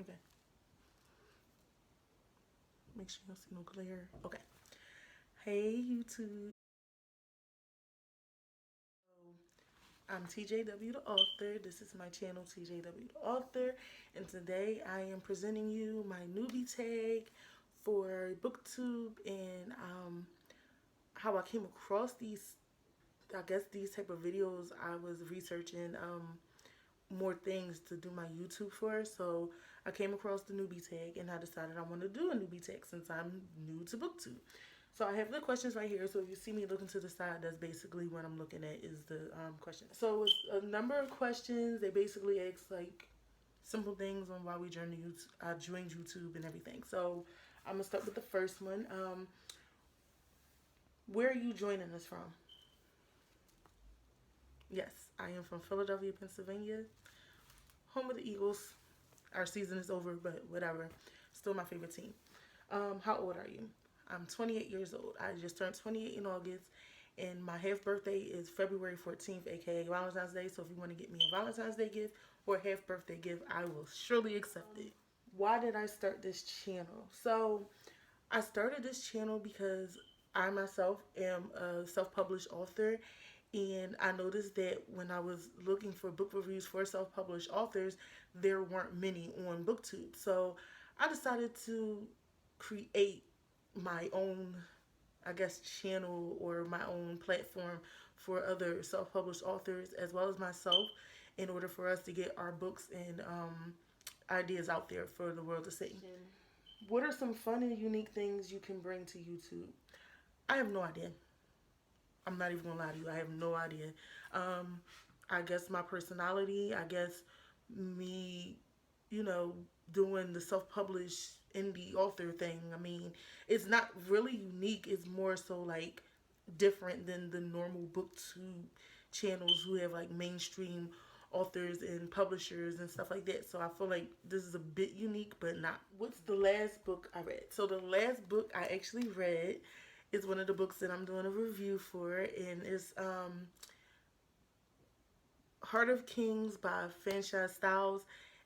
Okay. Make sure you don't see no glare. Okay. Hey, YouTube. I'm TJW the author. This is my channel, TJW the author. And today I am presenting you my newbie tag for BookTube and how I came across these, I guess, these type of videos. I was researching more things to do my YouTube for. So I came across the newbie tag and I decided I want to do a newbie tag since I'm new to BookTube. So I have the questions right here. So if you see me looking to the side, that's basically what I'm looking at is the question. So it's a number of questions. They basically ask like simple things on why we joined YouTube, I joined YouTube and everything. So I'm gonna start with the first one. Where are you joining us from? Yes, I am from Philadelphia, Pennsylvania, home of the Eagles. Our season is over, but whatever. Still my favorite team. How old are you? I'm 28 years old. I just turned 28 in August, and my half birthday is February 14th, aka Valentine's Day. So if you want to get me a Valentine's Day gift or a half birthday gift, I will surely accept it. Why did I start this channel? So I started this channel because I myself am a self-published author, and I noticed that when I was looking for book reviews for self-published authors, there weren't many on BookTube. So I decided to create my own, I guess, channel or my own platform for other self-published authors as well as myself in order for us to get our books and ideas out there for the world to see. What are some fun and unique things you can bring to YouTube? I have no idea. I'm not even gonna lie to you. I have no idea. Um, I guess my personality. I guess me, you know, doing the self-published indie author thing. I mean, it's not really unique. It's more so like different than the normal BookTube channels who have like mainstream authors and publishers and stuff like that. So I feel like this is a bit unique, but not. What's the last book I read? So the last book I actually read is one of the books that I'm doing a review for, and it's Heart of Kings by Fanshawe Styles,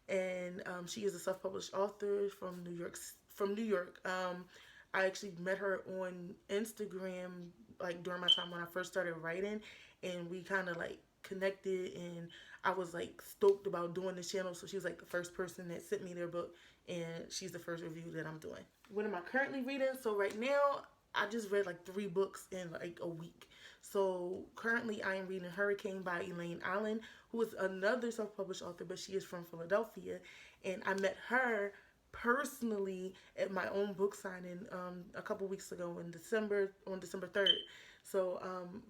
and she is a self-published author from New York. From New York, I actually met her on Instagram like during my time when I first started writing, and we kind of like connected, and I was like stoked about doing this channel. So she was like the first person that sent me their book, and she's the first review that I'm doing. What am I currently reading? So right now I just read like 3 books in like a week. So currently I am reading Hurricane by Elaine Allen, who is another self-published author, but she is from Philadelphia. And I met her personally at my own book signing a couple weeks ago in December, on December 3rd. So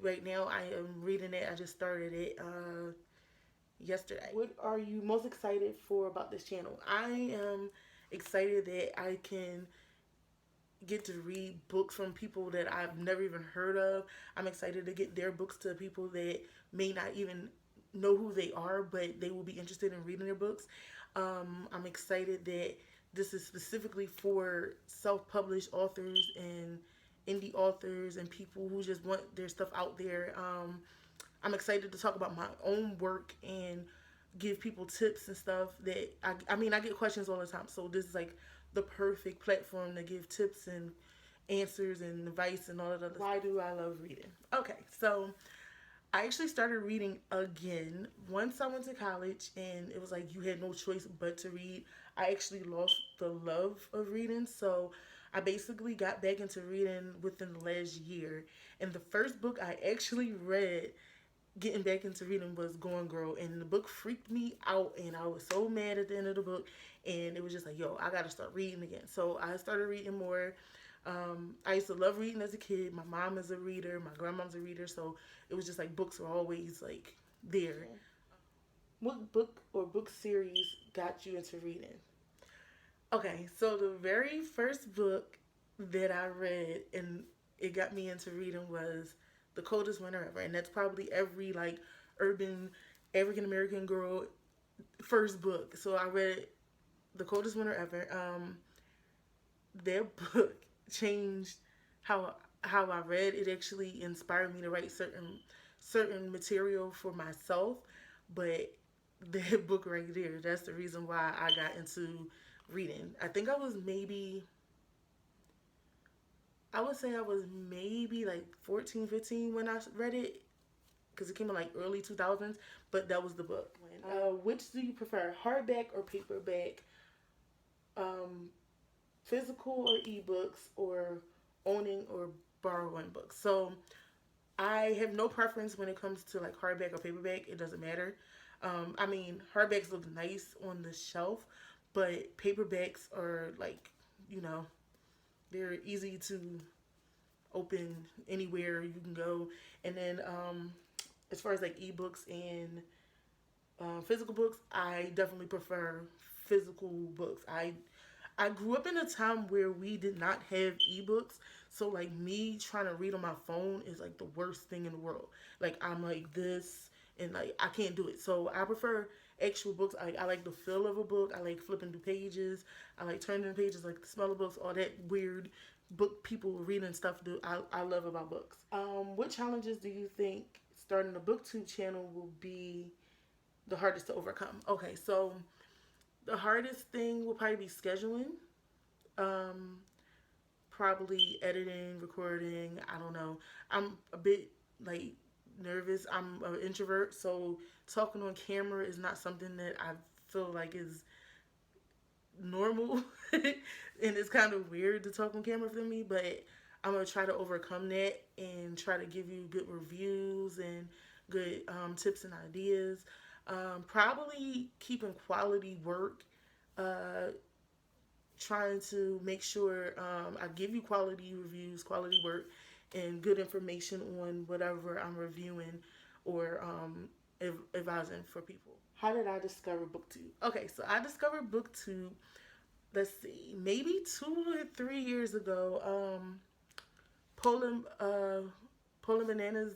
right now I am reading it. I just started it yesterday. What are you most excited for about this channel? I am excited that I can get to read books from people that I've never even heard of. I'm excited to get their books to people that may not even know who they are, but they will be interested in reading their books. I'm excited that this is specifically for self-published authors and indie authors and people who just want their stuff out there. I'm excited to talk about my own work and give people tips and stuff that I mean I get questions all the time, so this is like the perfect platform to give tips and answers and advice and all of that. Why do I love reading? Okay, so I actually started reading again once I went to college, and it was like you had no choice but to read. I actually lost the love of reading, so I basically got back into reading within the last year. And the first book I actually read getting back into reading was Gone Girl, and the book freaked me out, and I was so mad at the end of the book, and it was just like, yo, I gotta start reading again. So I started reading more. I used to love reading as a kid. My mom is a reader, my grandmom's a reader, so it was just like books were always like there. What book or book series got you into reading? Okay, so the very first book that I read and it got me into reading was The Coldest Winter Ever, and that's probably every like urban African American girl first book. So I read The Coldest Winter Ever. That book changed how I read. It actually inspired me to write certain material for myself, but that book right there, that's the reason why I got into reading. I think I would say I was maybe like 14, 15 when I read it because it came in like early 2000s, but that was the book. Which do you prefer, hardback or paperback? Um, Physical or ebooks, or owning or borrowing books? So I have no preference when it comes to like hardback or paperback. It doesn't matter. I mean, hardbacks look nice on the shelf, but paperbacks are like, you know, they're easy to open anywhere you can go. And then as far as like ebooks and physical books, I definitely prefer physical books. I grew up in a time where we did not have ebooks, so like me trying to read on my phone is like the worst thing in the world. Like I'm like this, and like I can't do it. So I prefer actual books. I like the feel of a book. I like flipping through pages. I like turning the pages, like the smell of books, all that weird book people reading stuff do. I love about books. What challenges do you think starting a BookTube channel will be the hardest to overcome? Okay, so the hardest thing will probably be scheduling. Um, Probably editing, recording. I don't know. I'm a bit like nervous. I'm an introvert, so talking on camera is not something that I feel like is normal, and it's kind of weird to talk on camera for me. But I'm gonna try to overcome that and try to give you good reviews and good tips and ideas. Probably keeping quality work. Uh, Trying to make sure I give you quality reviews, quality work, and good information on whatever I'm reviewing or advising for people. How did I discover BookTube? Okay, so I discovered BookTube, let's see, maybe 2 or 3 years ago. Poland, Poland Banana,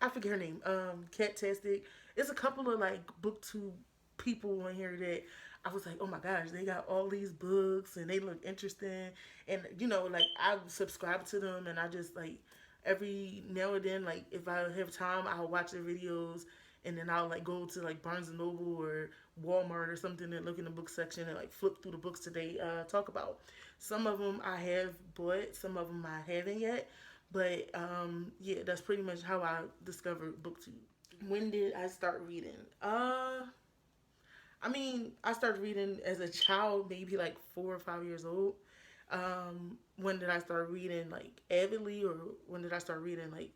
I forget her name. Cattastic. It's a couple of like BookTube people on here that I was like, oh my gosh, they got all these books and they look interesting. And you know, like I subscribe to them, and I just like every now and then, like if I have time, I'll watch their videos, and then I'll like go to like Barnes and Noble or Walmart or something and look in the book section and like flip through the books that they talk about. Some of them I have bought, some of them I haven't yet. But yeah, that's pretty much how I discovered BookTube. When did I start reading? I mean, I started reading as a child, maybe like 4 or 5 years old. When did I start reading like avidly, or when did I start reading like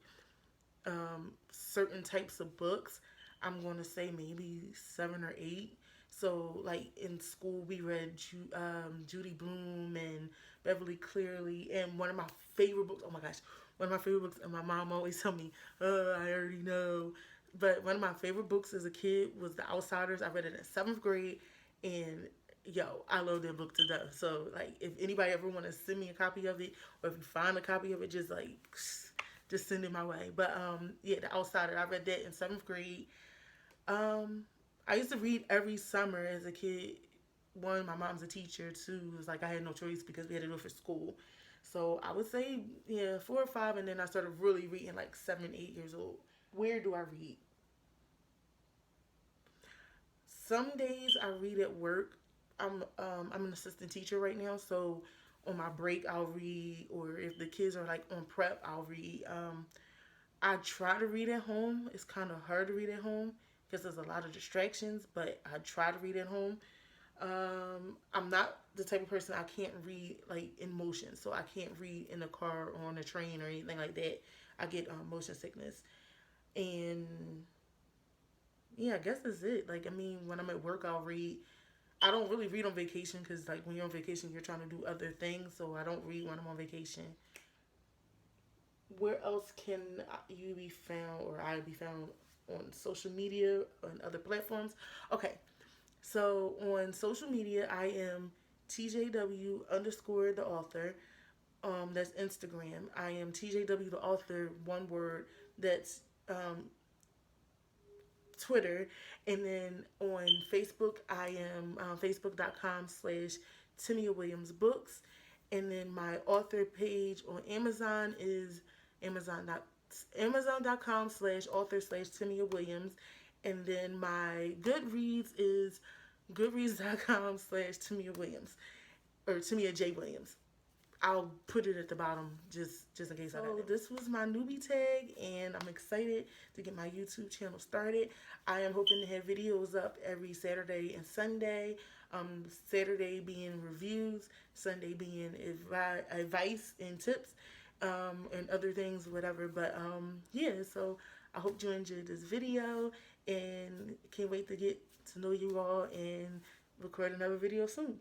certain types of books? I'm going to say maybe 7 or 8. So, like in school, we read Judy Blume and Beverly Clearly, and one of my favorite books. Oh my gosh, one of my favorite books, and my mom always tell me, I already know." But one of my favorite books as a kid was The Outsiders. I read it in 7th grade, and yo, I love that book to death. So, like, if anybody ever want to send me a copy of it, or if you find a copy of it, just like, just send it my way. But yeah, The Outsider. I read that in 7th grade. Um, I used to read every summer as a kid. One, my mom's a teacher. Two, it was like I had no choice because we had to do it for school. So I would say, yeah, 4 or 5, and then I started really reading like 7, 8 years old. Where do I read? Some days I read at work. I'm an assistant teacher right now, so on my break I'll read, or if the kids are like on prep, I'll read. I try to read at home. It's kind of hard to read at home because there's a lot of distractions, but I try to read at home. I'm not the type of person, I can't read like in motion, so I can't read in a car or on a train or anything like that. I get motion sickness, and yeah, I guess that's it. Like, I mean, when I'm at work, I'll read. I don't really read on vacation because, like, when you're on vacation, you're trying to do other things. So I don't read when I'm on vacation. Where else can you be found, or I be found, on social media and other platforms? Okay, so on social media, I am TJW underscore the author. That's Instagram. I am TJW the author, one word. That's Twitter. And then on Facebook, I am facebook.com/ Timia Williams Books. And then my author page on Amazon is amazon.com/author/Timia Williams. And then my Goodreads is Goodreads.com/Tamia Williams or Tamia J Williams. I'll put it at the bottom just in case I got it. This was my newbie tag, and I'm excited to get my YouTube channel started. I am hoping to have videos up every Saturday and Sunday. Saturday being reviews, Sunday being advice and tips, and other things, whatever. But yeah, so I hope you enjoyed this video, and can't wait to get to know you all and record another video soon.